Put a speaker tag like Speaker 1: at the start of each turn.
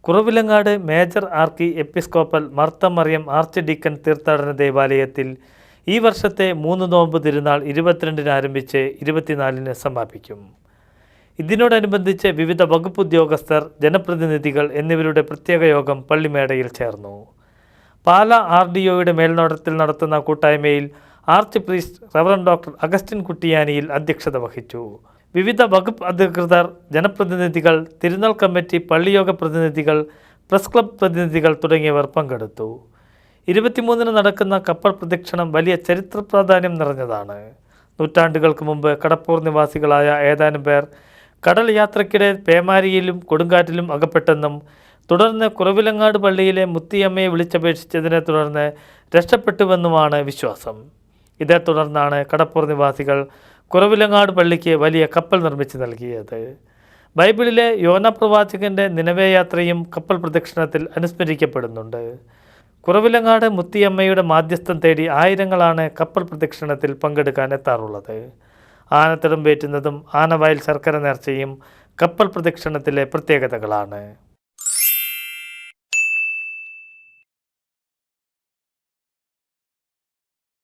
Speaker 1: Kuravilangad major archiepiscopal Marth Mariam archdeacon തീർത്ഥാടന ദേവാലയത്തിൽ ഈ വർഷത്തെ 3 നോമ്പ് തിരുനാൾ 22-ന് ആരംഭിച്ച് 24-ന് സമാപിക്കും. ഇതിനോടനുബന്ധിച്ച് വിവിധ വകുപ്പ് ഉദ്യോഗസ്ഥർ, ജനപ്രതിനിധികൾ എന്നിവരുടെ പ്രത്യേക യോഗം പള്ളിമേടയിൽ ചേർന്നു. പാല RDOയുടെ മേൽനോട്ടത്തിൽ നടത്തുന്ന കൂട്ടായ്മയിൽ archpriest reverend doctor Augustine കുട്ടിയാനിയിൽ അധ്യക്ഷത വഹിച്ചു. വിവിധ വകുപ്പ് അധികൃതർ, ജനപ്രതിനിധികൾ, തിരുനാൾ കമ്മിറ്റി, പള്ളിയോഗ പ്രതിനിധികൾ, പ്രസ് ക്ലബ് പ്രതിനിധികൾ തുടങ്ങിയവർ പങ്കെടുത്തു. 23-ന് നടക്കുന്ന കപ്പൽ പ്രദക്ഷിണം വലിയ ചരിത്ര പ്രാധാന്യം നിറഞ്ഞതാണ്. നൂറ്റാണ്ടുകൾക്ക് മുമ്പ് കടപ്പൂർ നിവാസികളായ ഏതാനും പേർ കടൽ യാത്രയ്ക്കിടെ പേമാരിയിലും കൊടുങ്കാറ്റിലും അകപ്പെട്ടെന്നും തുടർന്ന് കുറവിലങ്ങാട് പള്ളിയിലെ മുത്തിയമ്മയെ വിളിച്ചപേക്ഷിച്ചതിനെ തുടർന്ന് രക്ഷപ്പെട്ടുവെന്നുമാണ് വിശ്വാസം. ഇതേ തുടർന്നാണ് കടപ്പൂർ നിവാസികൾ കുറവിലങ്ങാട് പള്ളിക്ക് വലിയ കപ്പൽ നിർമ്മിച്ച് നൽകിയത്. ബൈബിളിലെ യോന പ്രവാചകൻ്റെ നിനവേ യാത്രയും കപ്പൽ പ്രദക്ഷിണത്തിൽ അനുസ്മരിക്കപ്പെടുന്നുണ്ട്. കുറവിലങ്ങാട് മുത്തിയമ്മയുടെ മാധ്യസ്ഥം തേടി ആയിരങ്ങളാണ് കപ്പൽ പ്രദക്ഷിണത്തിൽ പങ്കെടുക്കാൻ എത്താറുള്ളത്. ആനത്തിടമ്പേറ്റുന്നതും ആനവായിൽ ശർക്കര നേർച്ചയും കപ്പൽ പ്രദക്ഷിണത്തിലെ പ്രത്യേകതകളാണ്.